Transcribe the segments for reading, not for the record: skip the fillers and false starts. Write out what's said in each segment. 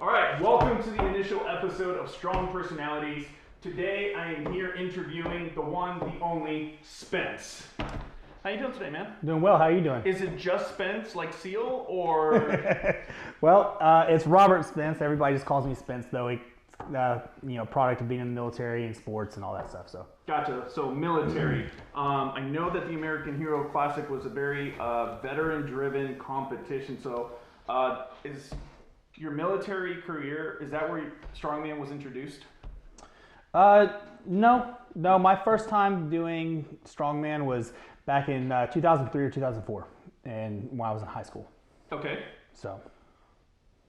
All right, welcome to the initial episode of Strong Personalities. Today I am here interviewing the one, the only, Spence. How you doing today, man? Doing well. How are you doing? Is it just Spence, like Seal, or? Well, it's Robert Spence. Everybody just calls me Spence, though. Product of being in the military and sports and all that stuff. So. Gotcha. So military. I know that the American Hero Classic was a very veteran-driven competition. So, is your military career, is that where strongman was introduced? No. My first time doing strongman was back in 2003 or 2004, and when I was in high school. Okay. So.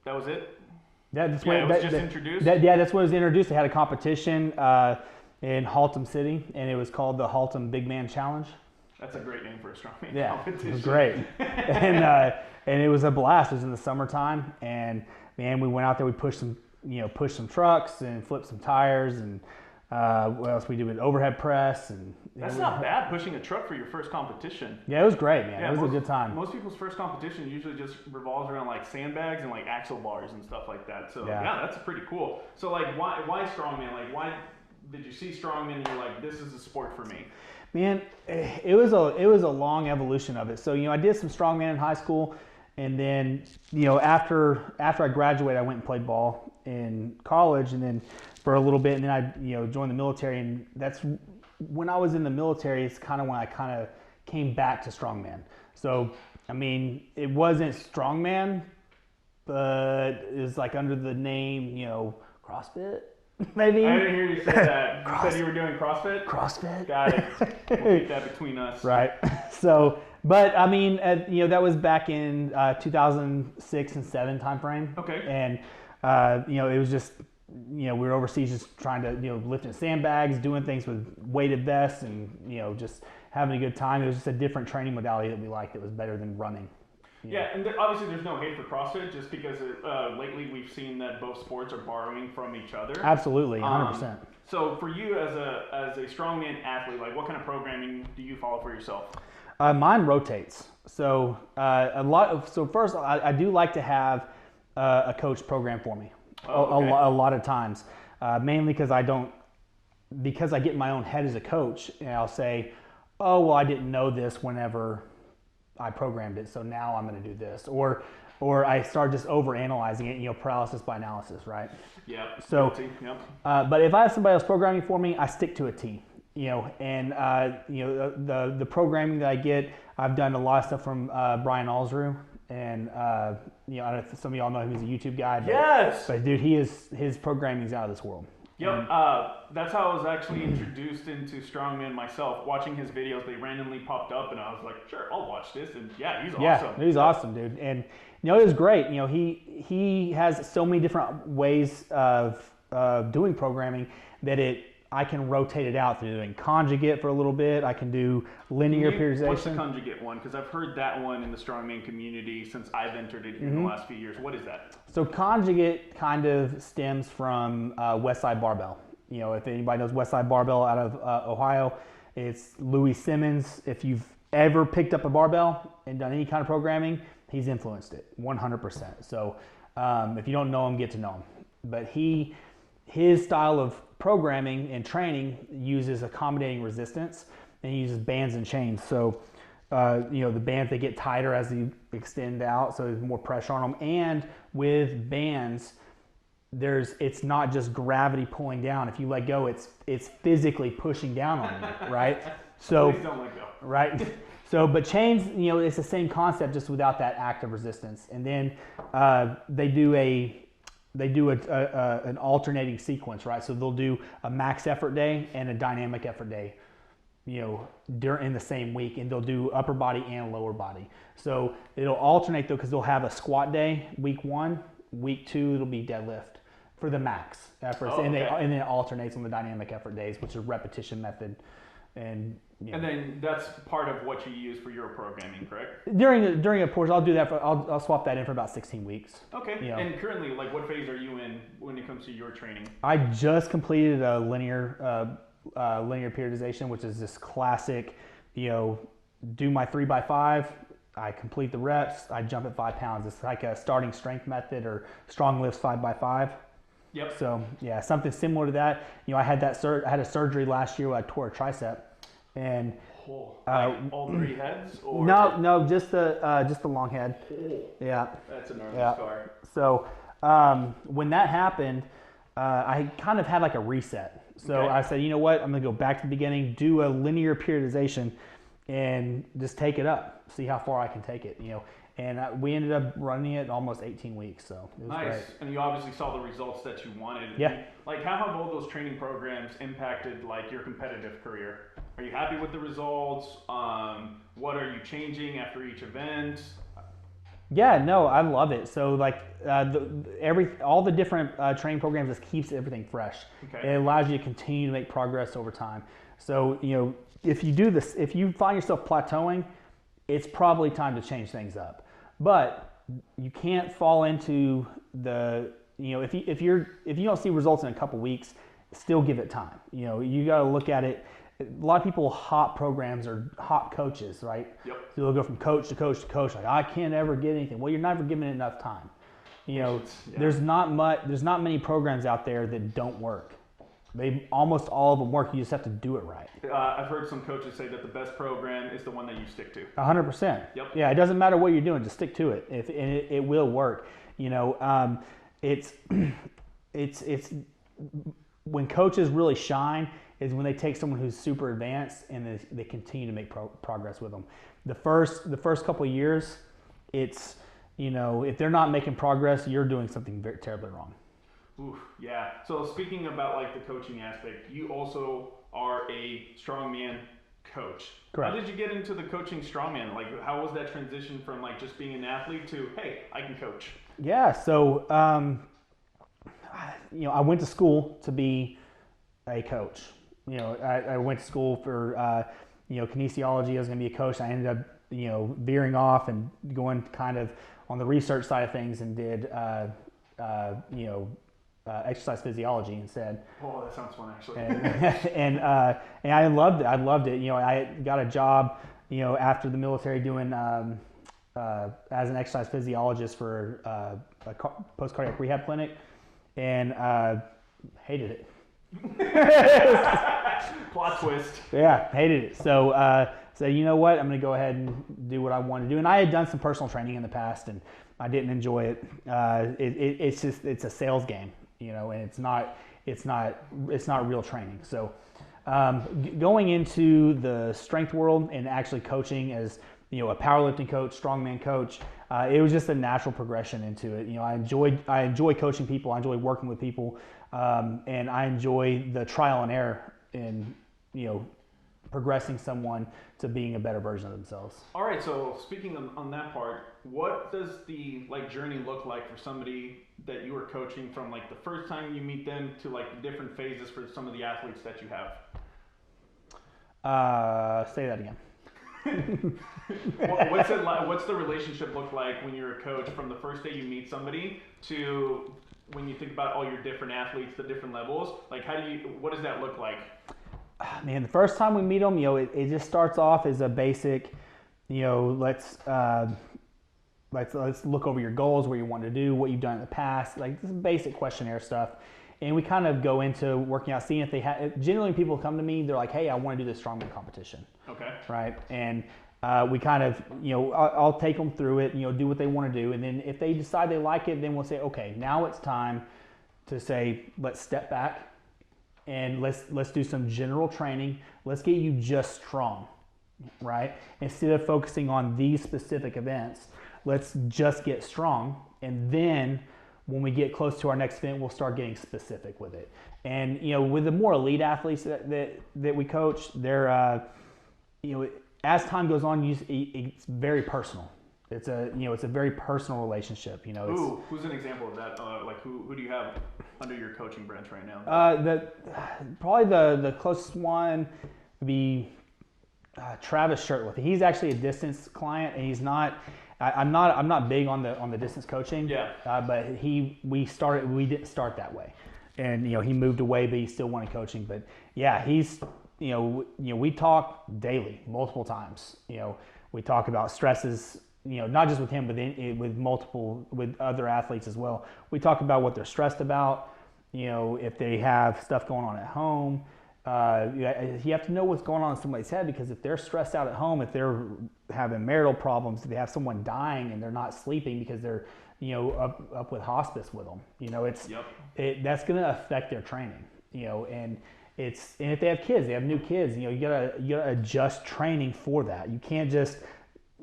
That was it? That's it was just introduced? That's when it was introduced. They had a competition in Haltom City, and it was called the Haltom Big Man Challenge. That's a great name for a strongman competition. It was great. And it was a blast. It was in the summertime, and man, we went out there. We pushed some trucks and flipped some tires, and what else we did with overhead press. And that's not bad, pushing a truck for your first competition. Yeah, it was great, man. Yeah, it was a good time. Most people's first competition usually just revolves around like sandbags and like axle bars and stuff like that. So yeah, that's pretty cool. So like, why strongman? Like, why did you see strongman and you're like, this is a sport for me? Man, it was a long evolution of it. So I did some strongman in high school, and then after I graduated, I went and played ball in college, and then for a little bit, and then I joined the military, and that's when I was in the military. It's kind of when I kind of came back to strongman. So I mean, it wasn't strongman, but it was like under the name CrossFit. Maybe. I didn't hear you say that. You said you were doing CrossFit? CrossFit. Got it. We'll keep that between us. Right. So, but I mean, that was back in 2006 and 7 timeframe. Okay. And, it was just, we were overseas just trying to, lifting sandbags, doing things with weighted vests and, just having a good time. It was just a different training modality that we liked that was better than running. Yeah, and obviously there's no hate for CrossFit, just because lately we've seen that both sports are borrowing from each other. Absolutely, 100%. So for you as a strongman athlete, like what kind of programming do you follow for yourself? Mine rotates. So first, I do like to have a coach program for me. Okay. A lot of times, mainly because I get in my own head as a coach, and I'll say, oh well, I didn't know this whenever I programmed it, so now I'm going to do this, or I start just over analyzing it, paralysis by analysis, right? Yeah. So, but if I have somebody else programming for me, I stick to a T, and the programming that I get, I've done a lot of stuff from Brian Alsrew, and I don't know if some of y'all know him. He's a YouTube guy. But, yes. But dude, his programming is out of this world. Yep, that's how I was actually introduced into strongman myself. Watching his videos, they randomly popped up, and I was like, sure, I'll watch this. And yeah, he's awesome. Yeah, he's awesome, dude. And it was great. He has so many different ways of doing programming that I can rotate it out through doing conjugate for a little bit. I can do linear periodization. What's the conjugate one? Because I've heard that one in the strongman community since I've entered it here in the last few years. What is that? So conjugate kind of stems from Westside Barbell. If anybody knows Westside Barbell out of Ohio, it's Louis Simmons. If you've ever picked up a barbell and done any kind of programming, he's influenced it 100%. So if you don't know him, get to know him. But his style of programming and training uses accommodating resistance, and he uses bands and chains. So the bands, they get tighter as you extend out, so there's more pressure on them. And with bands, it's not just gravity pulling down. If you let go, it's physically pushing down on you, right? So please don't let go. Right. So, but chains, it's the same concept, just without that active resistance. And then they do an alternating sequence, right? So they'll do a max effort day and a dynamic effort day, in the same week, and they'll do upper body and lower body. So it'll alternate though, because they'll have a squat day week 1, week 2 it'll be deadlift for the max efforts, and then it alternates on the dynamic effort days, which is a repetition method. And then that's part of what you use for your programming, correct? During a portion, I'll do that. I'll swap that in for about 16 weeks. Okay. And currently, like, what phase are you in when it comes to your training? I just completed a linear periodization, which is this classic, do my 3x5. I complete the reps. I jump at 5 pounds. It's like a starting strength method or strong lifts 5x5. Yep. So yeah, something similar to that. I had I had a surgery last year where I tore a tricep, and like all 3 heads, or no, just the long head. Yeah, that's a gnarly yeah. scar. So when that happened, I kind of had like a reset. So Okay. I said, you know what, I'm gonna go back to the beginning, do a linear periodization, and just take it up, see how far I can take it. And we ended up running it almost 18 weeks. So it was Nice. great. And you obviously saw the results that you wanted. Yeah. Like, how have all those training programs impacted like your competitive career? Are you happy with the results? What are you changing after each event? Yeah, no, I love it. So like all the different training programs just keeps everything fresh. Okay. It allows you to continue to make progress over time. So if you do this, if you find yourself plateauing, it's probably time to change things up. But you can't fall into if you don't see results in a couple weeks, still give it time. You got to look at it. A lot of people hop programs or hop coaches, right? Yep. So they'll go from coach to coach to coach. Like, I can't ever get anything. Well, you're never given it enough time. Yeah. There's not many programs out there that don't work. Almost all of them work. You just have to do it right. I've heard some coaches say that the best program is the one that you stick to. 100%. Yep. Yeah, it doesn't matter what you're doing. Just stick to it. It will work. It's when coaches really shine is when they take someone who's super advanced and they continue to make progress with them. The first couple of years, it's if they're not making progress, you're doing something very terribly wrong. Oof, yeah. So speaking about like the coaching aspect, you also are a strongman coach. Correct. How did you get into the coaching strongman? Like, how was that transition from like just being an athlete to, hey, I can coach? Yeah. So I went to school to be a coach. I went to school for kinesiology. I was going to be a coach. I ended up veering off and going kind of on the research side of things and did exercise physiology instead. Oh, that sounds fun, actually. and I loved it. I loved it. I got a job after the military doing as an exercise physiologist for a post cardiac rehab clinic, and hated it. Plot twist. Yeah, hated it. So you know what? I'm going to go ahead and do what I want to do. And I had done some personal training in the past, and I didn't enjoy it. It's a sales game, and it's not real training. So going into the strength world and actually coaching as a powerlifting coach, strongman coach, it was just a natural progression into it. I enjoy coaching people. I enjoy working with people, and I enjoy the trial and error in progressing someone to being a better version of themselves. All right, so speaking on that part, what does the journey look like for somebody that you are coaching from like the first time you meet them to like the different phases for some of the athletes that you have? Say that again. What's the relationship look like when you're a coach from the first day you meet somebody to when you think about all your different athletes, the different levels? Like, what does that look like? Man, the first time we meet them, it just starts off as a basic, let's look over your goals, what you want to do, what you've done in the past, like this basic questionnaire stuff. And we kind of go into working out, seeing if they have, generally people come to me, they're like, hey, I want to do this strongman competition. Okay. Right. And we kind of, I'll take them through it, do what they want to do. And then if they decide they like it, then we'll say, okay, now it's time to say, let's step back. And let's do some general training. Let's get you just strong, right? Instead of focusing on these specific events, let's just get strong. And then when we get close to our next event, we'll start getting specific with it. And with the more elite athletes that we coach, they're as time goes on, it's very personal. It's a very personal relationship. Who's an example of that? Who do you have under your coaching branch right now? Probably the closest one would be Travis Shirtliff. He's actually a distance client, and he's not. I'm not big on the distance coaching. Yeah. But we didn't start that way, and he moved away, but he still wanted coaching. But yeah, he's we talk daily, multiple times. We talk about stresses not just with him, but with other athletes as well. We talk about what they're stressed about, if they have stuff going on at home. You have to know what's going on in somebody's head, because if they're stressed out at home, if they're having marital problems, if they have someone dying and they're not sleeping because they're, up with hospice with them, that's going to affect their training, and if they have kids, they have new kids, you gotta adjust training for that. You can't just,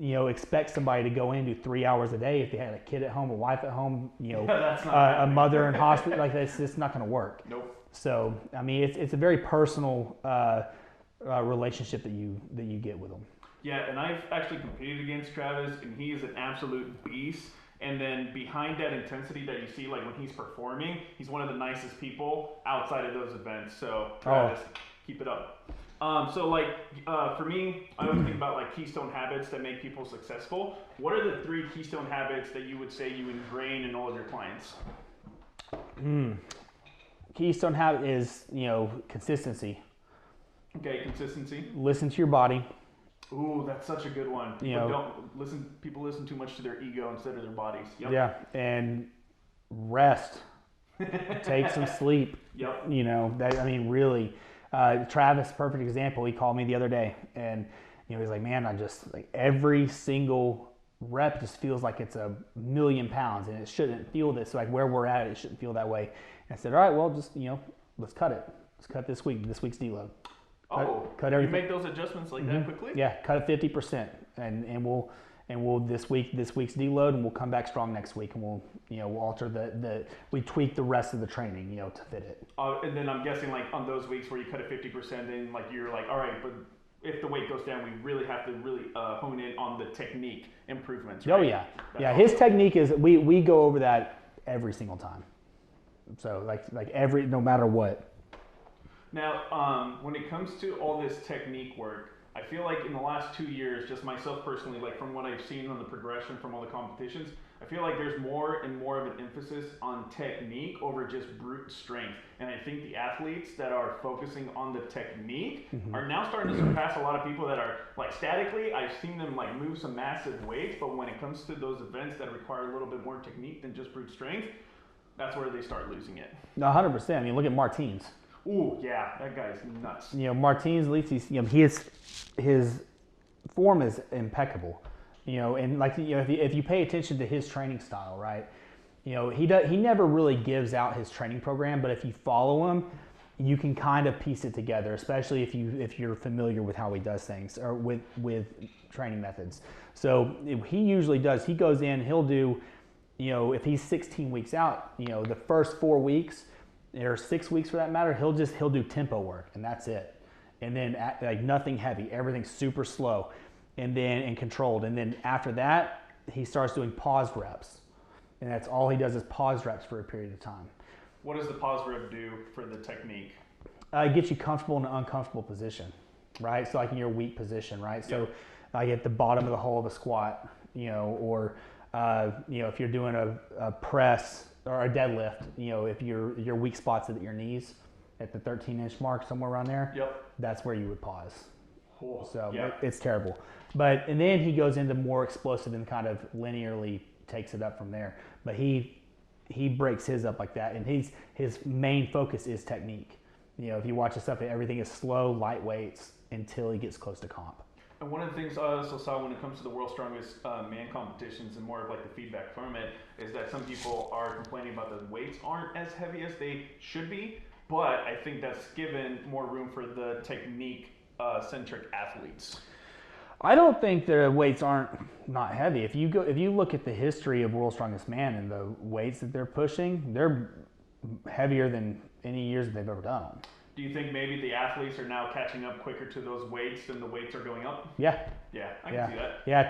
expect somebody to go in and do 3 hours a day if they had a kid at home, a wife at home, a mother in hospital. Like that's just not going to work. Nope. So I mean, it's a very personal relationship that you get with them. Yeah, and I've actually competed against Travis, and he is an absolute beast. And then behind that intensity that you see, like when he's performing, he's one of the nicest people outside of those events. So Travis, keep it up. For me, I always think about like keystone habits that make people successful. What are the 3 keystone habits that you would say you ingrain in all of your clients? Keystone habit is, consistency. Okay, consistency. Listen to your body. Ooh, that's such a good one. People listen too much to their ego instead of their bodies. Yep. Yeah, and rest. Take some sleep. Yep. Really. Travis, perfect example. He called me the other day, and he's like, man, I just like every single rep just feels like it's 1,000,000 pounds, and it shouldn't feel this. Like where we're at, it shouldn't feel that way. And I said, all right, well, just let's cut it. Let's cut this week's deload. Cut everything. You make those adjustments like that quickly? Yeah, cut it 50%, and we'll this week's deload, and we'll come back strong next week, and we'll alter we tweak the rest of the training, to fit it. And then I'm guessing like on those weeks where you cut it 50%, then like you're like, all right, but if the weight goes down, we really have to hone in on the technique improvements. Right? Oh yeah, His technique is we go over that every single time. So no matter what. Now, when it comes to all this technique work, I feel like in the last 2 years, just myself personally, like from what I've seen on the progression from all the competitions, I feel like there's more and more of an emphasis on technique over just brute strength. And I think the athletes that are focusing on the technique are now starting to surpass a lot of people that are like statically. I've seen them like move some massive weights, but when it comes to those events that require a little bit more technique than just brute strength, that's where they start losing it. 100%. I mean, look at Martins. Ooh, yeah, that guy's nuts. Martins, at least his form is impeccable. And if you pay attention to his training style, right? He never really gives out his training program, but if you follow him, you can kind of piece it together, especially if you're familiar with how he does things or with training methods. So he usually does. He goes in, he'll do, if he's 16 weeks out, the first 4 weeks, or 6 weeks for that matter, he'll do tempo work, and that's it. And then like nothing heavy, everything's super slow, and controlled. And then after that, he starts doing pause reps, and that's all he does is pause reps for a period of time. What does the pause rep do for the technique? It gets you comfortable in an uncomfortable position, right? So like in your weak position, right? So like at the bottom of the hole of a squat, or if you're doing a press or a deadlift, if your weak spot's at your knees, at the 13-inch mark, somewhere around there, that's where you would pause. Cool. So it's terrible. And then he goes into more explosive and kind of linearly takes it up from there. But he breaks his up like that, and his main focus is technique. If you watch his stuff, everything is slow, light weights until he gets close to comp. And one of the things I also saw when it comes to the World's Strongest Man competitions and more of like the feedback from it is that some people are complaining about the weights aren't as heavy as they should be, but I think that's given more room for the technique centric athletes. I don't think the weights aren't not heavy. If you look at the history of World's Strongest Man and the weights that they're pushing, they're heavier than any years that they've ever done. Do you think maybe the athletes are now catching up quicker to those weights than the weights are going up? Yeah. Yeah, I can see that. Yeah,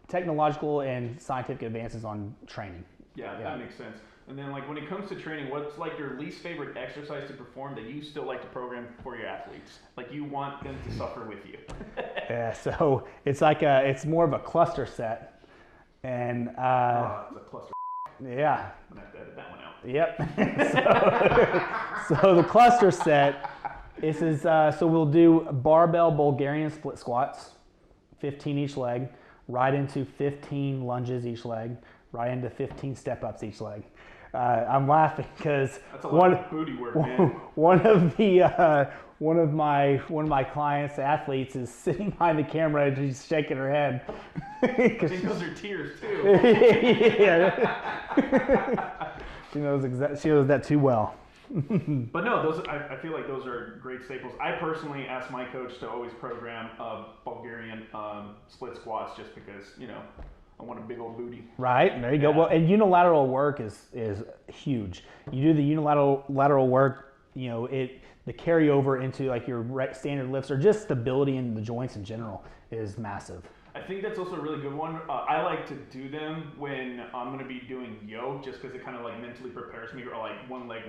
technological and scientific advances on training. Yeah, that makes sense. And then like when it comes to training, what's like your least favorite exercise to perform that you still like to program for your athletes? Like you want them to suffer with you. Yeah, so it's it's more of a cluster set. And it's a cluster. Yeah. I'm gonna have to edit that one out. Yep. so the cluster set, this is so we'll do barbell Bulgarian split squats, 15 each leg. right into 15 lunges each leg, right into 15 step-ups each leg. I'm laughing because That's a lot of booty work, man. one of my clients, athletes, is sitting behind the camera and she's shaking her head. I think those are tears too. Yeah. She knows that too well. But no, I feel like those are great staples. I personally ask my coach to always program Bulgarian split squats just because, I want a big old booty. Right, there you go. Well, and unilateral work is huge. You do the unilateral work, the carryover into like your standard lifts or just stability in the joints in general is massive. I think that's also a really good one. I like to do them when I'm going to be doing yoke just because it kind of like mentally prepares me, or like one leg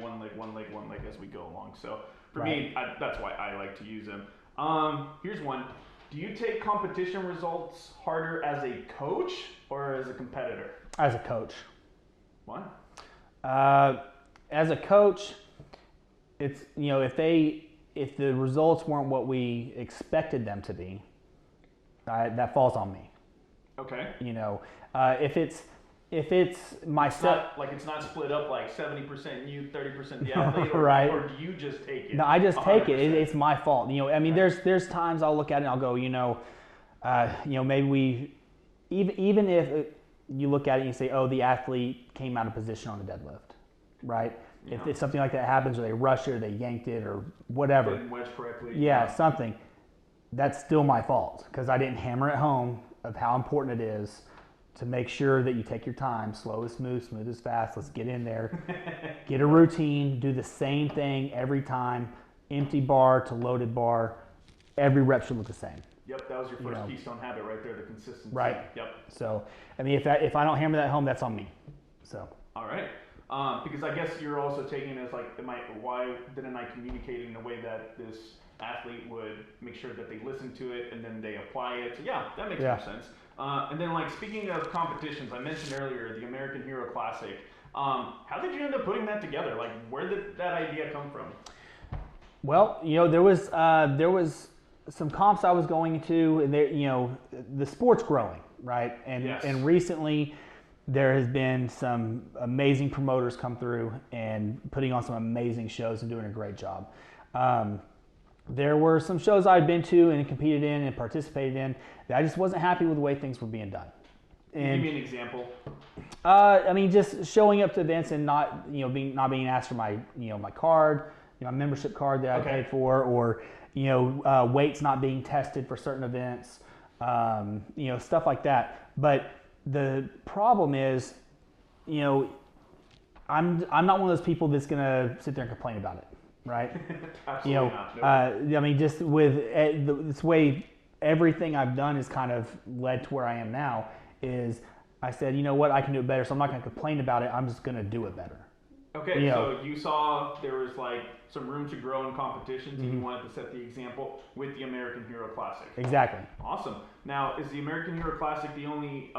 as we go along. So for me, that's why I like to use them. Here's one. Do you take competition results harder as a coach or as a competitor? As a coach. Why? As a coach, it's, if the results weren't what we expected them to be, that falls on me. Okay. If it's my set, it's not split up like 70% you, 30% the athlete, right? Or do you just take it? No, I just 100%? take it. It's my fault. There's times I'll look at it and I'll go, maybe we, even if you look at it and you say, oh, the athlete came out of position on the deadlift, right? Yeah. If something like that happens, or they rushed it, or they yanked it, or whatever. Didn't wedge correctly. Yeah, something. That's still my fault because I didn't hammer it home of how important it is to make sure that you take your time, slow is smooth, smooth is fast. Let's get in there, get a routine, do the same thing every time, empty bar to loaded bar. Every rep should look the same. Yep, that was your first keystone habit right there, the consistency. Right. Yep. So, if I don't hammer that home, that's on me. So. All right. Because I guess you're also taking it as like, why didn't I communicate in a way that this athlete would make sure that they listen to it and then they apply it? So yeah, that makes more sense. And then speaking of competitions, I mentioned earlier the American Hero Classic. How did you end up putting that together? Like, where did that idea come from? Well, there was some comps I was going to, and the sport's growing, right? And recently there has been some amazing promoters come through and putting on some amazing shows and doing a great job. There were some shows I'd been to and competed in and participated in that I just wasn't happy with the way things were being done. And, give me an example. Just showing up to events and not being asked for my my card, my membership card that I paid for, or weights not being tested for certain events, stuff like that. But the problem is, I'm not one of those people that's gonna sit there and complain about it. Right? Absolutely not. Nope. Just with this way, everything I've done is kind of led to where I am now. Is I said, you know what, I can do it better, so I'm not going to complain about it. I'm just going to do it better. Okay, so you saw there was some room to grow in competitions, and you wanted to set the example with the American Hero Classic. Exactly. Awesome. Now, is the American Hero Classic the only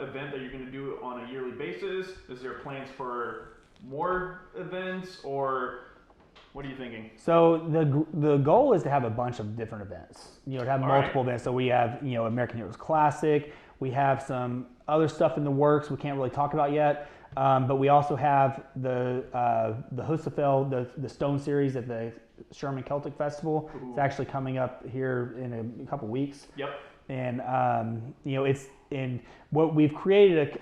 event that you're going to do on a yearly basis? Is there plans for more events, or what are you thinking? So the goal is to have a bunch of different events. To have multiple events. So we have American Heroes Classic. We have some other stuff in the works we can't really talk about yet. But we also have the Husafel, the Stone Series at the Sherman Celtic Festival. Ooh. It's actually coming up here in a couple weeks. Yep. And it's in what we've created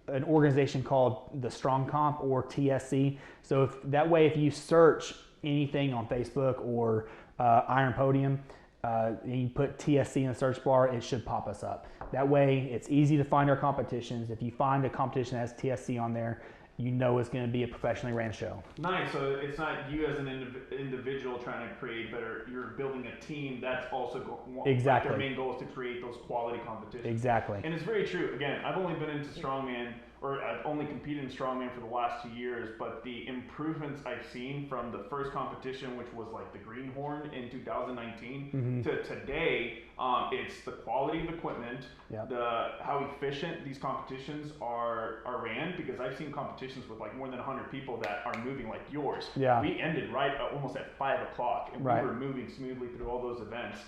an organization called the Strong Comp, or TSC. So if you search anything on Facebook or Iron Podium, and you put TSC in the search bar, it should pop us up. That way it's easy to find our competitions. If you find a competition that has TSC on there, it's going to be a professionally ran show. Nice. So it's not you as an individual trying to create better. You're building a team that's also exactly. Their main goal is to create those quality competitions. Exactly. And it's very true. Again, I've only been into strongman, or I've only competed in strongman for the last 2 years, but the improvements I've seen from the first competition, which was the Greenhorn in 2019, to today, it's the quality of equipment, how efficient these competitions are ran, because I've seen competitions with more than 100 people that are moving like yours. Yeah. We ended almost at 5 o'clock, and we were moving smoothly through all those events.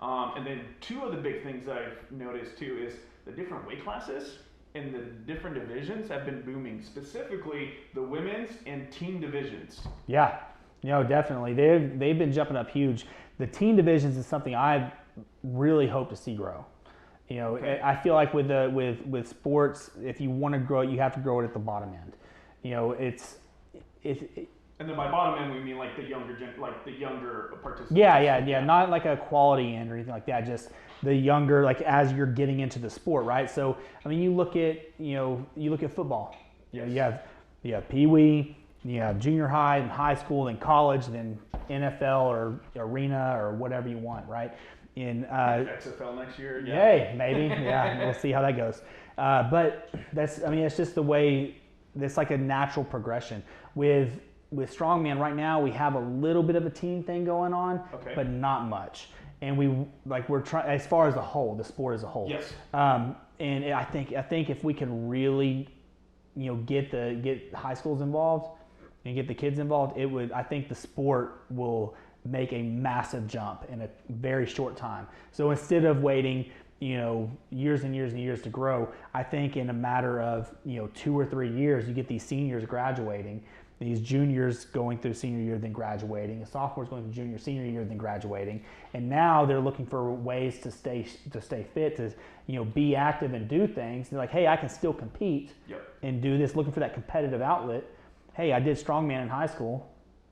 And then two of the big things that I've noticed too is the different weight classes and the different divisions have been booming, specifically the women's and teen divisions. Yeah, definitely. They've been jumping up huge. The teen divisions is something I really hope to see grow. Okay. I feel like with sports, if you want to grow it, you have to grow it at the bottom end. It's And then by bottom end, we mean like the younger participants. Yeah. Not like a quality end or anything like that. Just the younger, like as you're getting into the sport, right? So I mean, you look at football. Yes. You have Pee Wee, you have junior high and high school, then college, then NFL or arena or whatever you want, right? In XFL next year. Yeah. Hey, maybe. Yeah, we'll see how that goes. But it's just the way. It's like a natural progression with strongman. Right now, we have a little bit of a teen thing going on, Okay. but not much. And we're trying as far as the whole, the sport as a whole. Yes. And I think if we can really, get high schools involved and get the kids involved, I think the sport will make a massive jump in a very short time. So instead of waiting, years and years and years to grow, I think in a matter of, 2 or 3 years, you get these seniors graduating, these juniors going through senior year, then graduating, sophomores going through junior, senior year, then graduating. And now they're looking for ways to stay fit, to, be active and do things. They're like, hey, I can still compete and do this, looking for that competitive outlet. Hey, I did strongman in high school,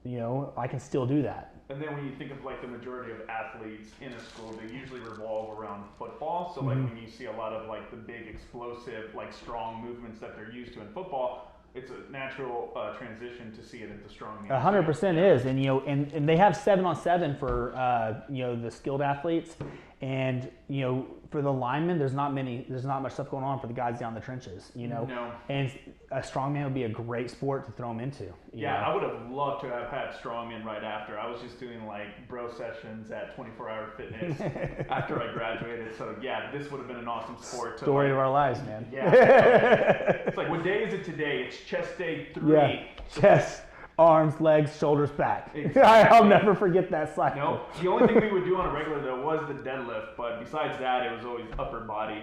I can still do that. And then when you think of like the majority of athletes in a school, they usually revolve around football. So like when you see a lot of like the big explosive, like strong movements that they're used to in football, it's a natural transition to see it at the strongman. 100% is, and and they have 7-on-7 for the skilled athletes, and for the linemen, there's not much stuff going on for the guys down the trenches, No. And a strongman would be a great sport to throw them into. I would have loved to have had strongman right after. I was just doing like bro sessions at 24-hour fitness after I graduated. So yeah, this would have been an awesome sport. Story of our lives, man. Yeah. It's like, what day is it today? It's chest day 3. Yeah, chest, arms, legs, shoulders, back. Exactly. I'll never forget that cycle. No, the only thing we would do on a regular though was the deadlift, but besides that, it was always upper body.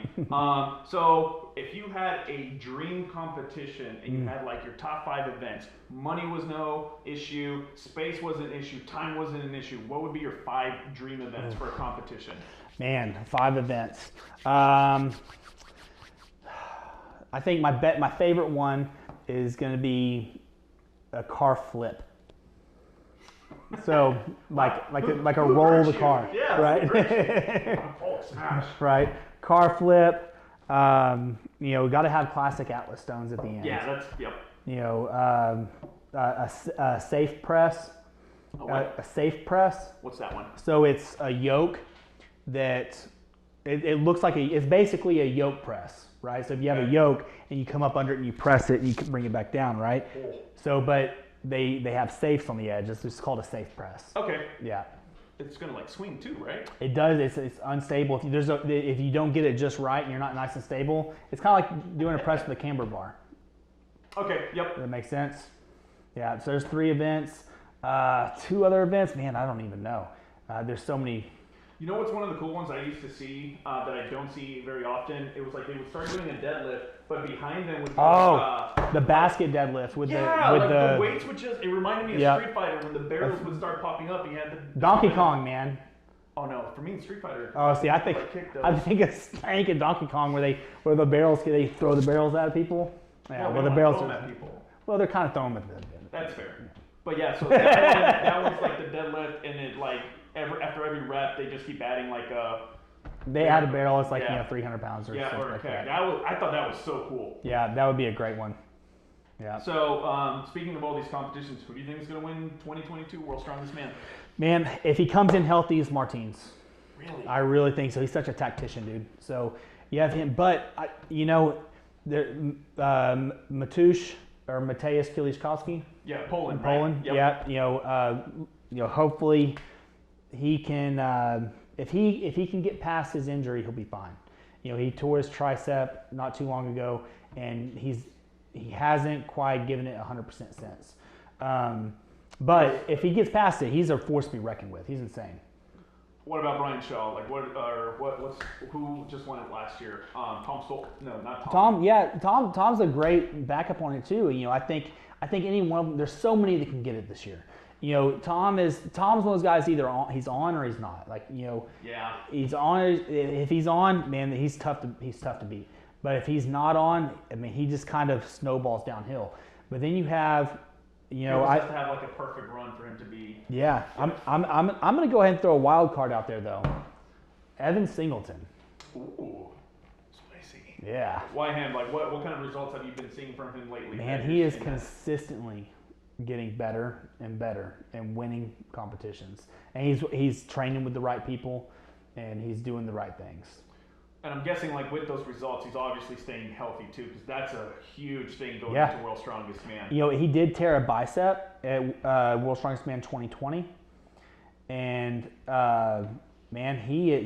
So if you had a dream competition and you had like your top 5 events, money was no issue, space wasn't an issue, time wasn't an issue, what would be your 5 dream events for a competition? Man, 5 events. I think my favorite one is going to be a car flip. So like a roll the car, Yeah, right? Hulk smash. Right. Car flip. Got to have classic Atlas stones at the end. Yeah, that's A safe press. A safe press. What's that one? So it's a yoke that it looks like it's basically a yoke press, right? So if you have a yoke and you come up under it and you press it and you can bring it back down, right? Cool. So, but they have safes on the edge. It's just called a safe press. Okay. Yeah. It's gonna like swing too, right? It does. It's unstable. If you don't get it just right and you're not nice and stable, it's kind of like doing a press with a camber bar. Okay. Yep. Does that make sense? Yeah. So there's 3 events. 2 other events, man, I don't even know. There's so many. You know what's one of the cool ones I used to see that I don't see very often? It was like they would start doing a deadlift, but behind them would be the basket deadlift with the weights would just. It reminded me of Yep. Street Fighter when the barrels would start popping up and you had the Donkey Kong, man. Oh no, for me in Street Fighter. Oh, see, I think it's Stank and Donkey Kong where the barrels they throw the barrels at people. Yeah, well, the barrels throw them at people. Well, they're kind of throwing them at them. That's fair. But yeah, so that one's like the deadlift, and it like after every rep they just keep adding like a. They add a barrel. It's like 300 pounds or yeah, something or like okay. that. I thought that was so cool. Yeah, that would be a great one. Yeah. So speaking of all these competitions, who do you think is going to win 2022 World's Strongest Man? Man, if he comes in healthy, it's Martins. Really? I really think so. He's such a tactician, dude. So you have him, but Matusz or Mateusz Kieliszkowski. Yeah, Poland. Poland. Right? Yeah. Hopefully he can. If he can get past his injury, he'll be fine. He tore his tricep not too long ago, and he hasn't quite given it 100% since. But if he gets past it, he's a force to be reckoned with. He's insane. What about Brian Shaw? Like who just won it last year? Tom Stoll? No, not Tom. Tom's a great backup on it too. I think any one of them. There's so many that can get it this year. Tom's one of those guys. Either he's on or he's not. Yeah. He's on. If he's on, man, he's tough to beat. But if he's not on, I mean, he just kind of snowballs downhill. But then you have, He has to have like a perfect run for him to be. Yeah, I'm gonna go ahead and throw a wild card out there though. Evan Singleton. Ooh, spicy. Yeah. Why him? Like what kind of results have you been seeing from him lately? Man, he is consistently getting better and better and winning competitions. And he's training with the right people, and he's doing the right things. And I'm guessing, like, with those results, he's obviously staying healthy, too, because that's a huge thing going into World's Strongest Man. He did tear a bicep at World's Strongest Man 2020. And, man, it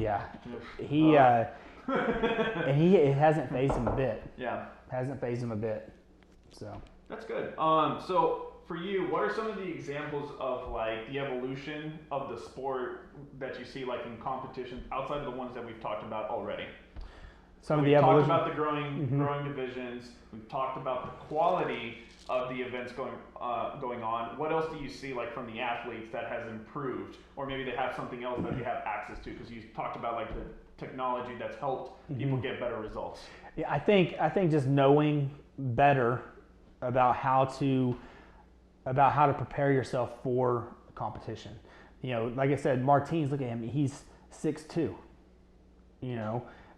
hasn't phased him a bit. Yeah. Hasn't phased him a bit. So. That's good. So, for you, what are some of the examples of, like, the evolution of the sport that you see, like, in competitions outside of the ones that we've talked about already? We've talked about the growing divisions. We've talked about the quality of the events going on. What else do you see, like, from the athletes that has improved, or maybe they have something else that they have access to? Because you talked about, like, the technology that's helped people get better results. Yeah, I think just knowing better about how to prepare yourself for competition. Like I said, Martins, look at him. He's 6'2".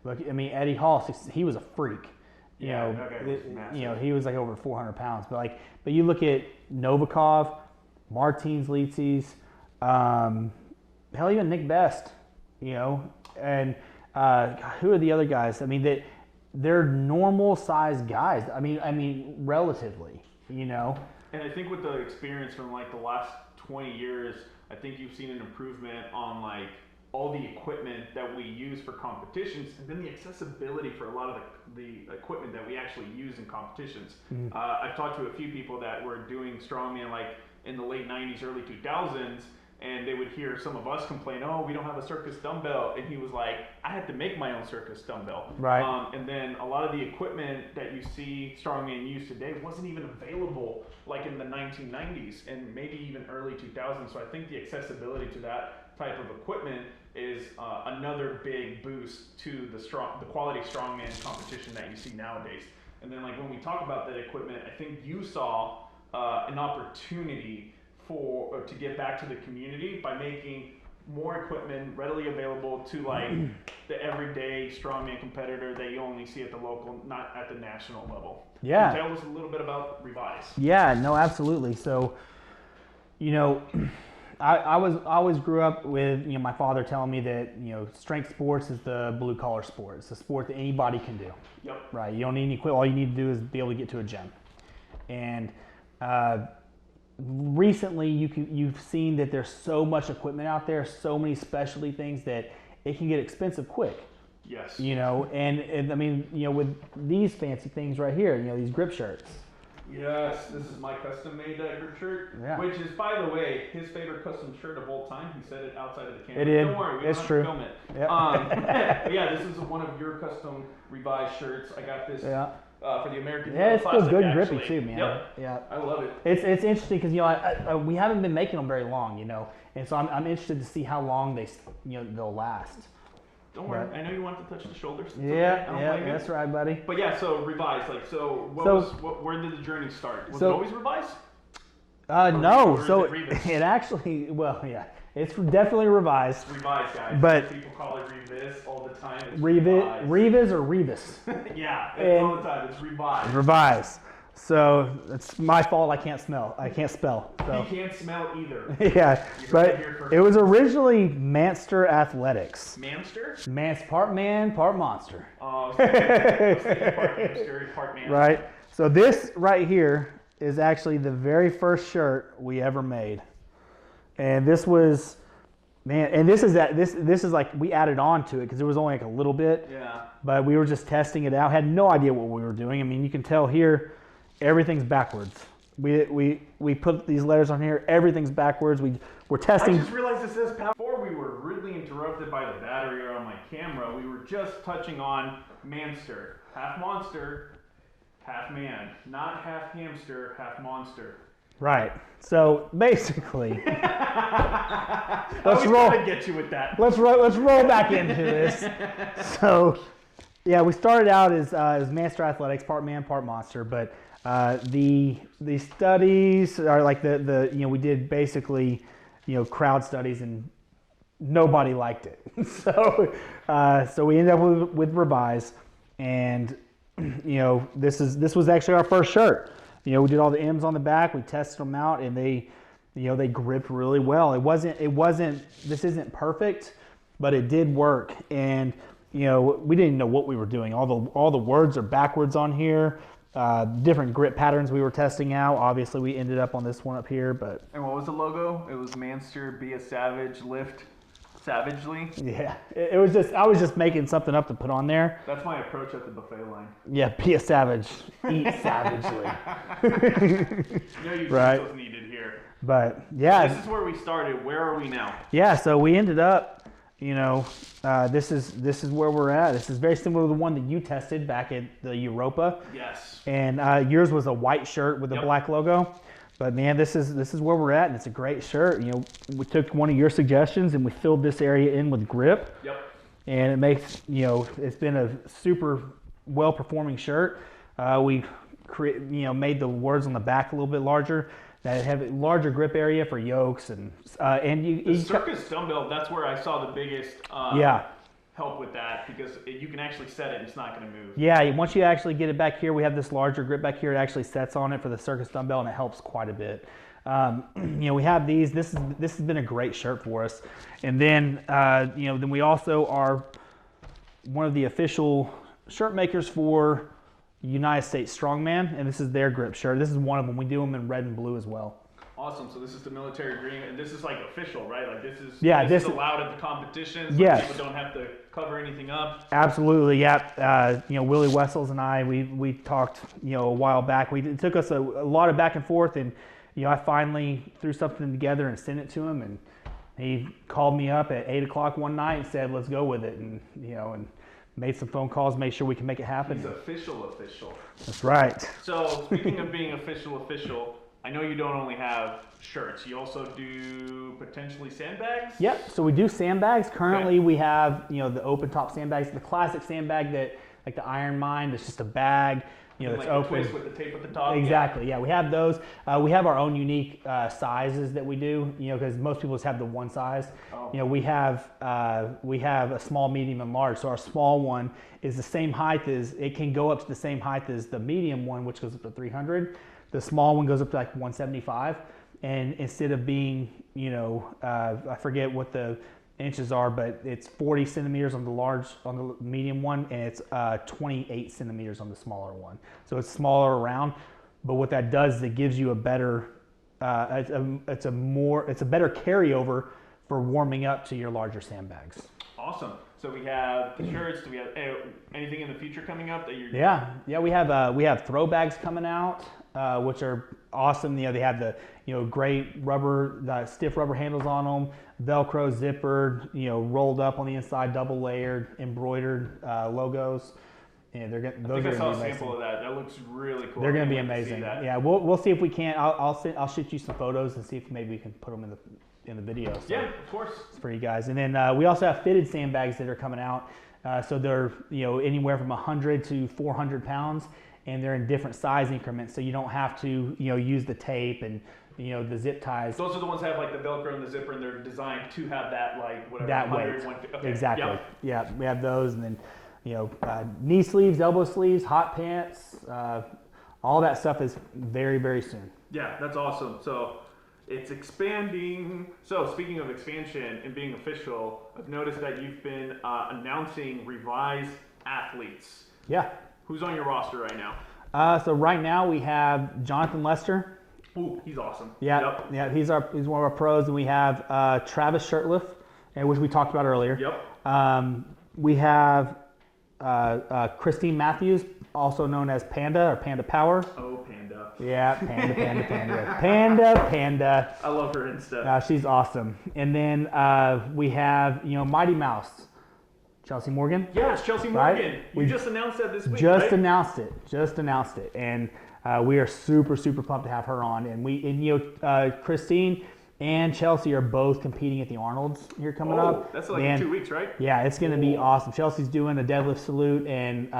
Look, I mean, Eddie Hall, he was a freak. He was like over 400 pounds. But you look at Novikov, Martins, Litzis, hell, even Nick Best, and who are the other guys? I mean, they're normal sized guys. I mean, relatively, And I think with the experience from like the last 20 years, I think you've seen an improvement on like all the equipment that we use for competitions, and then the accessibility for a lot of the equipment that we actually use in competitions. I've talked to a few people that were doing strongman like in the late 90s, early 2000s, and they would hear some of us complain, oh, we don't have a circus dumbbell. And he was like, I had to make my own circus dumbbell. Right. And then a lot of the equipment that you see strongman use today wasn't even available like in the 1990s and maybe even early 2000s. So I think the accessibility to that type of equipment is another big boost to the quality strongman competition that you see nowadays. And then like when we talk about that equipment, I think you saw an opportunity to get back to the community by making more equipment readily available to like the everyday strongman competitor that you only see at the local, not at the national level. Yeah. Can you tell us a little bit about Revise? Yeah, no, absolutely. So, I always grew up with my father telling me that strength sports is the blue collar sport. It's a sport that anybody can do. Yep. Right. You don't need any equipment. All you need to do is be able to get to a gym. And recently, you've seen that there's so much equipment out there, so many specialty things that it can get expensive quick. Yes. And I mean, with these fancy things right here, these grip shirts. Yes, this is my custom-made grip shirt, which is, by the way, his favorite custom shirt of all time. He said it outside of the camera. It is. Don't worry, we don't have to film it. Yep. But yeah, this is one of your custom Revised shirts. I got this for the American. Yeah, it's still good and actually. grippy too, man. Yep. Yeah, I love it. It's interesting because we haven't been making them very long, and so I'm interested to see how long they'll last. Don't worry, I know you want to touch the shoulders. It's Yeah, okay. yeah, that's right, buddy. But yeah, so Revise, where did the journey start? Was it always Revise? No, or so is it Revis? it actually, it's definitely Revised. Revise, guys. But people call it Revis all the time. It's Revis or Revis? Yeah, it's all the time. It's Revise. Revise. So it's my fault. I can't spell. So. He can't smell either. Yeah, but it was originally Manster Athletics. Manster? Part man, part monster. Oh, I was thinking part hamster, part man. Right. So this right here is actually the very first shirt we ever made, and this was, and this is like we added on to it because it was only like a little bit. Yeah. But we were just testing it out. Had no idea what we were doing. I mean, you can tell here, everything's backwards. We put these letters on here. Everything's backwards. We're I testing. just realized this says power. Before we were rudely interrupted by the battery on my camera, we were just touching on manster. Half monster, half man. Not half hamster, half monster. Right. So basically, Let's roll to get you with that. let's roll back into this. So, yeah, we started out as Manster Athletics, part man, part monster, but the studies are like we did basically crowd studies and nobody liked it. So we ended up with Revise, and this was actually our first shirt. We did all the M's on the back. We tested them out, and they gripped really well. This isn't perfect, but it did work. And we didn't know what we were doing. All the words are backwards on here. Different grip patterns we were testing out. Obviously, we ended up on this one up here, but. And what was the logo? It was Manster, be a savage, lift savagely. Yeah, it was just, I was just making something up to put on there. That's my approach at the buffet line. Yeah, be a savage, eat savagely. No Right. utensils needed here. But yeah, This is where we started. Where are we now? yeah. So we ended up, this is where we're at. This is very similar to the one that you tested back at the Europa, Yes. and yours was a white shirt with a Yep. black logo. But man, this is where we're at, and it's a great shirt. We took one of your suggestions and we filled this area in with grip. Yep. And it makes, it's been a super well performing shirt. We made the words on the back a little bit larger, that have a larger grip area for yokes and The circus dumbbell, that's where I saw the biggest yeah. help with that, because you can actually set it and it's not going to move. Yeah, once you actually get it back here, we have this larger grip back here. It actually sets on it for the circus dumbbell, and it helps quite a bit. We have these. This has been a great shirt for us. And then, then we also are one of the official shirt makers for United States Strongman, and this is their grip shirt. This is one of them. We do them in red and blue as well. Awesome. So this is the military green, and this is like official, right? Like this is this is allowed at the competitions. Yes. People don't have to cover anything up. Absolutely, yeah. Willie Wessels and I, we talked, a while back. It took us a lot of back and forth, and I finally threw something together and sent it to him, and he called me up at 8 o'clock one night and said, "Let's go with it," and and made some phone calls, made sure we can make it happen. He's official. That's right. So speaking of being official, I know you don't only have shirts. You also do potentially sandbags? Yep. So we do sandbags. Currently, we have the open top sandbags, the classic sandbag that like the Iron Mind. It's just a bag. It's like open. The twist with the tape at the top. Exactly. Yeah, we have those. We have our own unique sizes that we do. Because most people just have the one size. Oh. We have a small, medium, and large. So our small one is the same height as it can go up to the same height as the medium one, which goes up to 300. The small one goes up to like 175, and instead of being, I forget what the inches are, but it's 40 centimeters on the medium one, and it's 28 centimeters on the smaller one. So it's smaller around, but what that does is it gives you a better, it's a better carryover for warming up to your larger sandbags. Awesome. So we have the shirts. Do we have anything in the future coming up that you're? Yeah. We have throw bags coming out, which are awesome. They have the great rubber, stiff rubber handles on them, Velcro zippered, rolled up on the inside, double layered, embroidered logos. And they're I think I saw a sample of that. That looks really cool. They're going to be amazing. Yeah, we'll see if we can. I'll shoot you some photos and see if maybe we can put them in the video. So yeah, of course. for you guys. And then we also have fitted sandbags that are coming out. So they're anywhere from 100 to 400 pounds, and they're in different size increments. So you don't have to use the tape and the zip ties. Those are the ones that have like the Velcro and the zipper, and they're designed to have that like whatever That 100, weight. 150. Okay. Exactly. Yep. Yeah, we have those, and then knee sleeves, elbow sleeves, hot pants. All that stuff is very, very soon. Yeah, that's awesome. So it's expanding. So speaking of expansion and being official, I've noticed that you've been announcing Revise athletes. Yeah. Who's on your roster right now? So right now we have Jonathan Lester. Ooh, he's awesome. Yeah, Yep. yeah, he's one of our pros, and we have Travis Shirtliff, which we talked about earlier. Yep. We have Christine Matthews, also known as Panda or Panda Power. Oh, Panda. Yeah, Panda. I love her Insta. She's awesome. And then we have, Mighty Mouse, Chelsea Morgan. Yes, Chelsea Right? Morgan. You just announced that this week, Just right? announced it. And we are super, super pumped to have her on. And Christine and Chelsea are both competing at the Arnold's here coming up. That's like in 2 weeks, right? Yeah, it's going to be awesome. Chelsea's doing a deadlift salute, and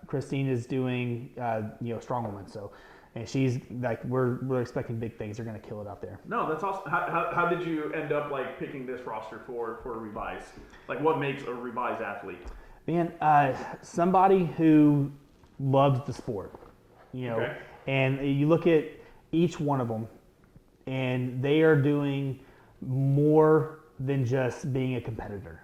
Christine is doing, strongwoman. So, and she's like, we're expecting big things. They're going to kill it out there. No, that's awesome. How did you end up like picking this roster for Revise? Like, what makes a Revise athlete? Man, somebody who loves the sport, Okay. and you look at each one of them, and they are doing more than just being a competitor,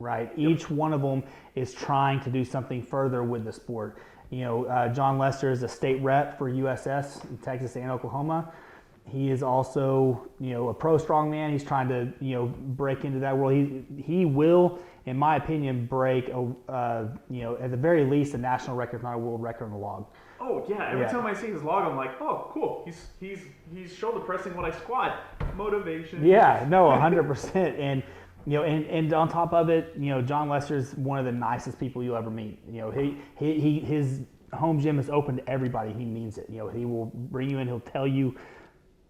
right? Yep. Each one of them is trying to do something further with the sport. John Lester is a state rep for USS in Texas and Oklahoma. He is also, a pro strongman. He's trying to, break into that world. He will, in my opinion, break, at the very least, a national record, if not a world record on the log. Oh yeah, every time I see his log, I'm like, oh cool. He's shoulder pressing what I squat. Motivation. Yeah, no, 100%. And and on top of it, John Lester's one of the nicest people you'll ever meet. His home gym is open to everybody. He means it. He will bring you in. He'll tell you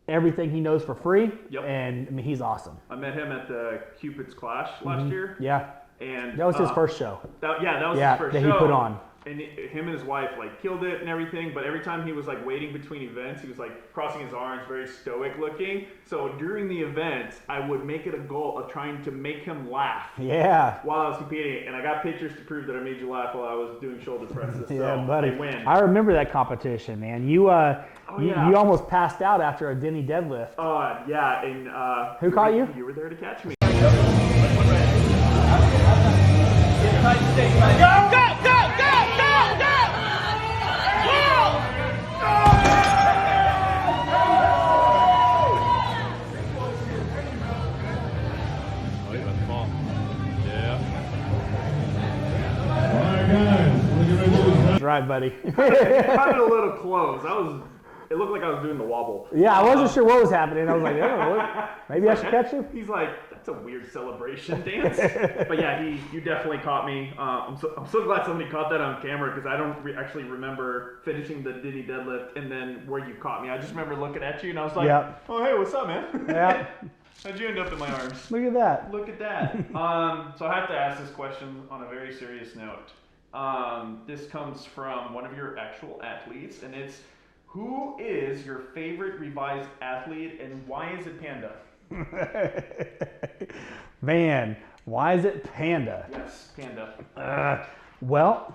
everything he knows for free. Yep. And I mean, he's awesome. I met him at the Cupid's Clash last year. Yeah. And That was his first show. That was his first that show. he put on. And him and his wife like killed it and everything, but every time he was like waiting between events, he was like crossing his arms, very stoic looking. So during the event, I would make it a goal of trying to make him laugh. Yeah. While I was competing, and I got pictures to prove that I made you laugh while I was doing shoulder presses. Yeah, so buddy. I win. I remember that competition, man. You almost passed out after a Denny deadlift. Yeah, and Who caught you? You were there to catch me. That's right, buddy. Cut it a little close. It looked like I was doing the wobble. Yeah, I wasn't sure what was happening. I was like, oh, maybe I should catch you. He's like, that's a weird celebration dance. But yeah, you definitely caught me. I'm so glad somebody caught that on camera because I don't actually remember finishing the Diddy deadlift and then where you caught me. I just remember looking at you and I was like, oh hey, what's up, man? Yeah. How'd you end up in my arms? Look at that. Look at that. So I have to ask this question on a very serious note. This comes from one of your actual athletes, and it's, who is your favorite revised athlete and why is it Panda? Man, why is it Panda? Yes, Panda. Well,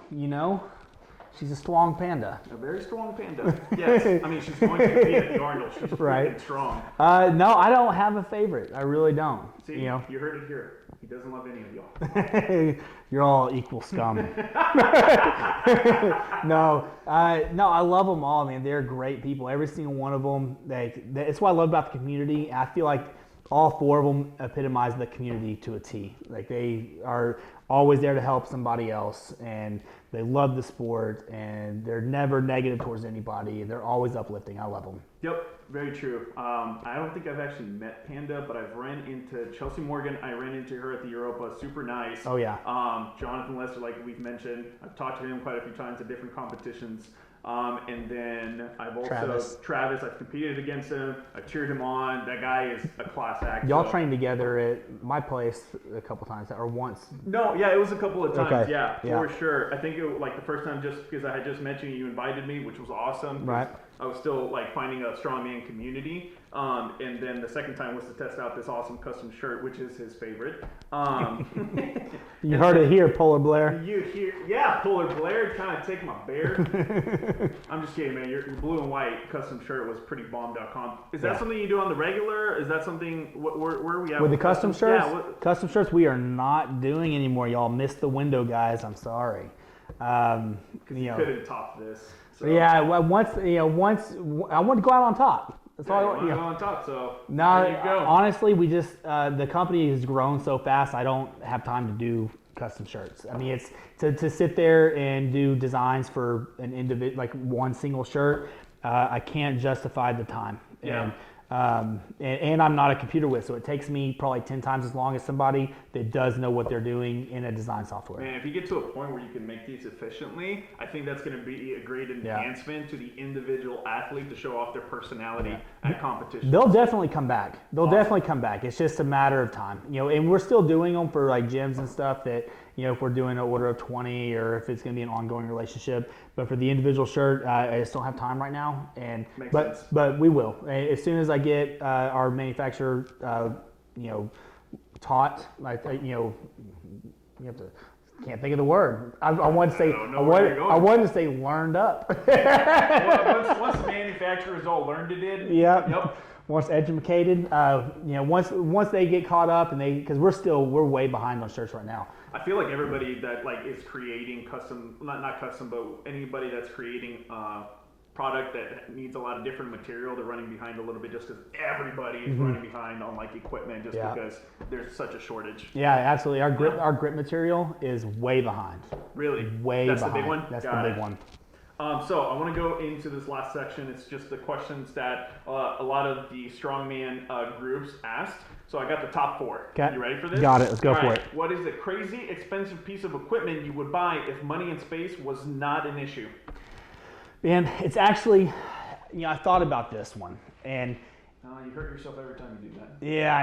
she's a strong panda. A very strong panda. Yes, I mean she's going to be at the Arnold. She's Right. freaking strong. No, I don't have a favorite. I really don't. See, you heard it here. He doesn't love any of y'all. You're all equal scum. No, I love them all, man. They're great people. Every single one of them. It's what I love about the community. I feel like all four of them epitomize the community to a T. Like they are always there to help somebody else, and they love the sport, and they're never negative towards anybody, and they're always uplifting. I love them. Yep, very true. I don't think I've actually met Panda, but I've ran into Chelsea Morgan. I ran into her at the Europa. Super nice. Oh, yeah. Jonathan Lester, like we've mentioned, I've talked to him quite a few times at different competitions. And then I've also Travis. I've competed against him. I cheered him on. That guy is a class act. Y'all trained together at my place a couple times, or once. No, yeah, it was a couple of times. Okay. Yeah, Yeah. for sure. I think like the first time, just because I had just mentioned you invited me, which was awesome. 'cause Right. I was still like finding a strongman community. And then the second time was to test out this awesome custom shirt, which is his favorite. You heard it here, Polar Blair. You hear, yeah, Polar Blair trying to take my bear. I'm just kidding, man. Your blue and white custom shirt was prettybomb.com. Is that something you do on the regular? Is that something, where are we at? With the custom shirts? Yeah. Custom shirts we are not doing anymore. Y'all missed the window, guys. I'm sorry. You couldn't top this. So. Yeah, once I want to go out on top. That's all I want. Go on top, so No, there you go. honestly, we just the company has grown so fast. I don't have time to do custom shirts. I mean, it's to sit there and do designs for an individual, like one single shirt. I can't justify the time. Yeah. And I'm not a computer whiz, so it takes me probably 10 times as long as somebody that does know what they're doing in a design software. Man, if you get to a point where you can make these efficiently, I think that's going to be a great enhancement to the individual athlete to show off their personality at competition. They'll definitely come back. Definitely come back. It's just a matter of time, and we're still doing them for like gyms and stuff that, if we're doing an order of 20 or if it's going to be an ongoing relationship. But for the individual shirt, I just don't have time right now. Makes sense. But we will. As soon as I get our manufacturer, taught, like, you have to, can't think of the word. I wanted to say, I wanted to say learned up. Once the manufacturers all learned it in. Yep. Once educated, once they get caught up because we're way behind on shirts right now. I feel like everybody that is creating custom, not custom, but anybody that's creating product that needs a lot of different material, they're running behind a little bit just because everybody is running behind on equipment just because there's such a shortage. Yeah, absolutely. Our grip material is way behind. Really? That's behind. The big one? That's the big one. So I want to go into this last section. It's just the questions that a lot of the strongman groups asked. So I got the top 4. Okay. You ready for this? Got it. Let's go for it. What is a crazy expensive piece of equipment you would buy if money and space was not an issue? Man, it's actually, I thought about this one, and you hurt yourself every time you do that. Yeah,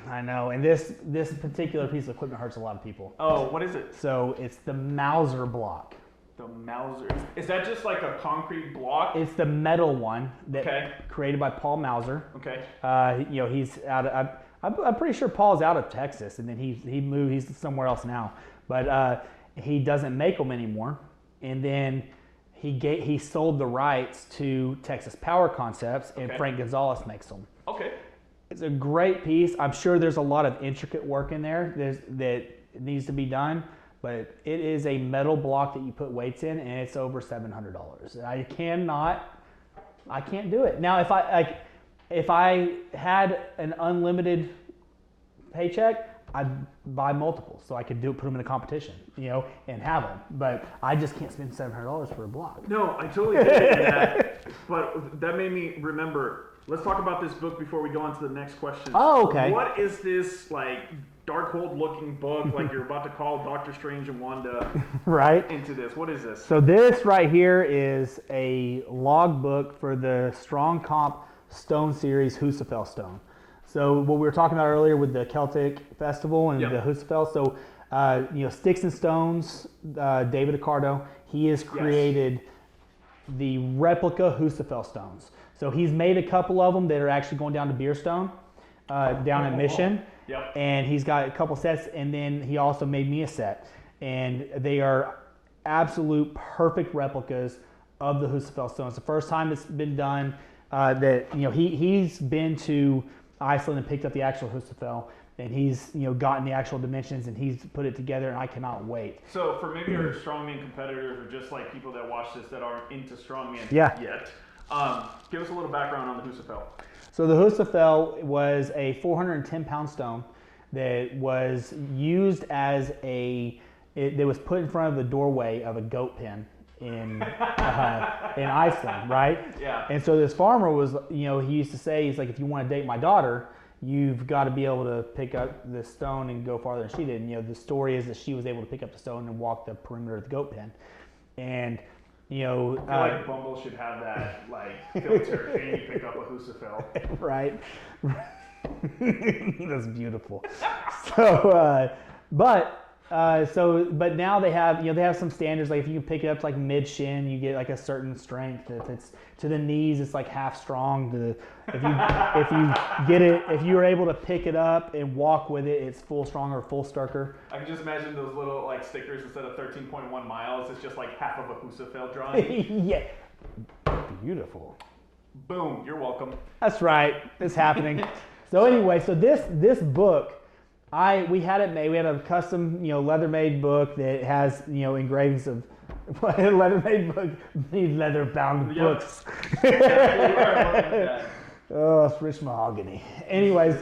I know. And this particular piece of equipment hurts a lot of people. Oh, what is it? So it's the Mauser block. The Mauser. Is that just like a concrete block? It's the metal one that created by Paul Mauser. Okay. He's out of, I'm pretty sure Paul's out of Texas, and then he moved. He's somewhere else now, but he doesn't make them anymore. And then he sold the rights to Texas Power Concepts, and Frank Gonzalez makes them. Okay. It's a great piece. I'm sure there's a lot of intricate work in there that needs to be done, but it is a metal block that you put weights in, and it's over $700. I can't do it. Now, if I had an unlimited paycheck, I'd buy multiples so I could put them in a competition, and have them. But I just can't spend $700 for a block. No, I totally get that. But that made me remember. Let's talk about this book before we go on to the next question. Oh, okay. What is this Darkhold looking book like you're about to call Doctor Strange and Wanda right into this? What is this? So this right here is a log book for the Strong Comp Stone Series Husafell Stone. So what we were talking about earlier with the Celtic Festival and the Husafell. So Sticks and Stones, David Accardo, he has created the replica Husafell stones. So he's made a couple of them that are actually going down to Beerstone, down in Mission. Yep. And he's got a couple sets, and then he also made me a set. And they are absolute perfect replicas of the Husafell stones. The first time it's been done, he's been to Iceland and picked up the actual Husafell, and he's gotten the actual dimensions, and he's put it together, and I cannot wait. So for maybe our strongman competitors or just people that watch this that aren't into strongman yet, give us a little background on the Husafell. So the Husafell was a 410-pound stone that was used as that was put in front of the doorway of a goat pen in Iceland, right? Yeah. And so this farmer was, he used to say, he's like, if you want to date my daughter, you've got to be able to pick up the stone and go farther than she did. And, the story is that she was able to pick up the stone and walk the perimeter of the goat pen. And, I feel like Bumble should have that, filter, can you pick up a Husafell? Right. That's beautiful. So, but now they have, they have some standards. Like if you can pick it up to mid shin, you get a certain strength. If it's to the knees, it's half strong. If you're able to pick it up and walk with it, it's full strong or full sturker. I can just imagine those little stickers instead of 13.1 miles. It's just half of a Husafell drawing. Yeah. Beautiful. Boom. You're welcome. That's right. It's happening. So anyway, this book. We had it made. We had a custom, leather made book that has, engravings of leather made book, these leather bound books. Oh, it's rich mahogany. Anyways,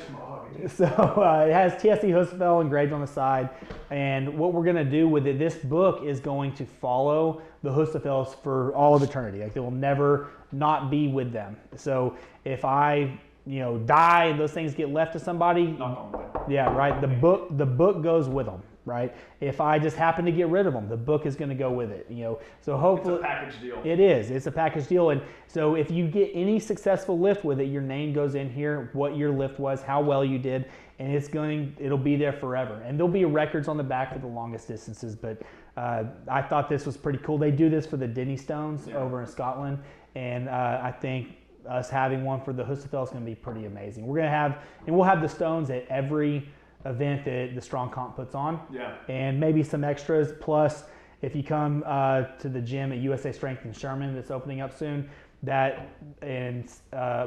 so it has TSC Husafel engraved on the side, and what we're gonna do with it, this book is going to follow the Husafels for all of eternity. Like, they will never not be with them. So if I, die and those things get left to somebody, yeah, right. The book goes with them, right? If I just happen to get rid of them, the book is going to go with it. So hopefully it's a package deal. It is. It's a package deal, and so if you get any successful lift with it, your name goes in here, what your lift was, how well you did, and it'll be there forever. And there'll be records on the back for the longest distances. But I thought this was pretty cool. They do this for the Denny Stones over in Scotland, and I think us having one for the Husafel is going to be pretty amazing. We'll have the stones at every event that the Strong Comp puts on. Yeah. And maybe some extras. Plus, if you come to the gym at USA Strength in Sherman that's opening up soon, and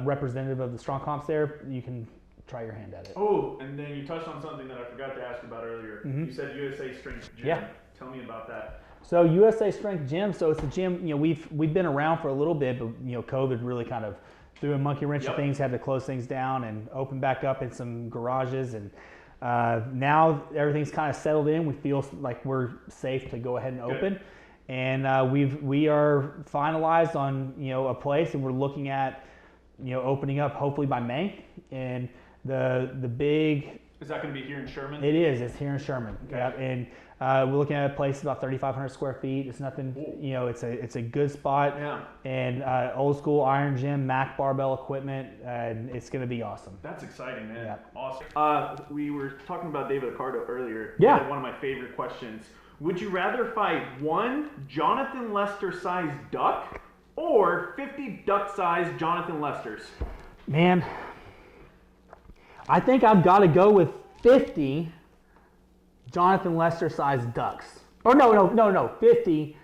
representative of the Strong Comps there, you can try your hand at it. Oh, and then you touched on something that I forgot to ask about earlier. Mm-hmm. You said USA Strength Gym. Yeah. Tell me about that. So USA Strength Gym, so it's a gym, we've been around for a little bit, but COVID really kind of threw a monkey wrench of things, had to close things down and open back up in some garages, and now everything's kind of settled in. We feel like we're safe to go ahead and open. And we are finalized on a place, and we're looking at opening up hopefully by May. And the big, is that going to be here in Sherman? It is. It's here in Sherman. Okay. Yep. And we're looking at a place about 3,500 square feet. It's nothing. It's a good spot. Yeah. And old school iron gym, Mac barbell equipment, and it's going to be awesome. That's exciting, man. Yeah. Awesome. We were talking about David Accardo earlier. Yeah. He had one of my favorite questions. Would you rather fight one Jonathan Lester-sized duck or 50 duck-sized Jonathan Lesters? Man, I think I've got to go with 50 Jonathan Lester-sized ducks. Or no, 50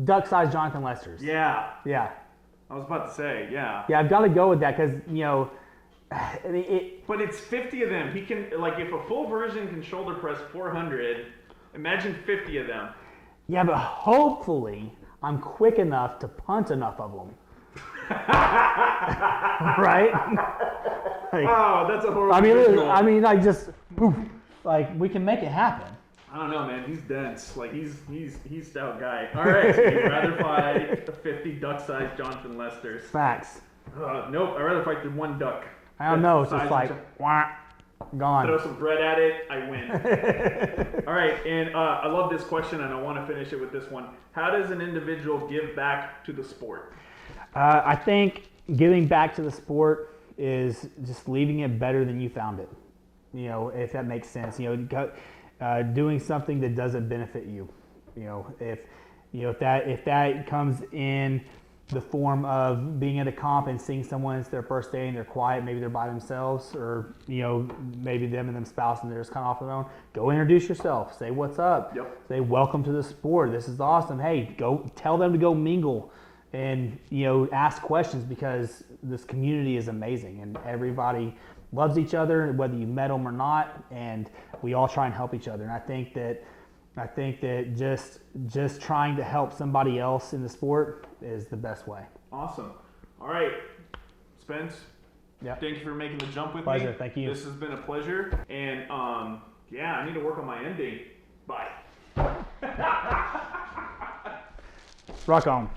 duck-sized Jonathan Lesters. Yeah. Yeah. I was about to say, yeah. Yeah, I've got to go with that because, But it's 50 of them. He can, if a full version can shoulder press 400, imagine 50 of them. Yeah, but hopefully I'm quick enough to punt enough of them. Right? Oh, that's a horrible visual. Poof, we can make it happen. I don't know, man. He's dense. He's stout guy. All right, so you'd rather fight a 50 duck-sized Jonathan Lesters. Facts. Nope, I'd rather fight the one duck. I don't know. It's just wah, gone. Throw some bread at it, I win. All right, and I love this question, and I want to finish it with this one. How does an individual give back to the sport? I think giving back to the sport is just leaving it better than you found it. If that makes sense. Doing something that doesn't benefit you. If that comes in the form of being at a comp and seeing someone, it's their first day and they're quiet, maybe they're by themselves, or maybe them and them spouse and they're just kind of off their own. Go introduce yourself. Say what's up. Yep. Say welcome to the sport. This is awesome. Hey, go tell them to go mingle. And ask questions, because this community is amazing and everybody loves each other, whether you met them or not, and we all try and help each other. And I think that just trying to help somebody else in the sport is the best way. Awesome. All right, Spence. Yeah. Thank you for making the jump with me. Pleasure. Thank you. This has been a pleasure, and I need to work on my ending. Bye. Rock on.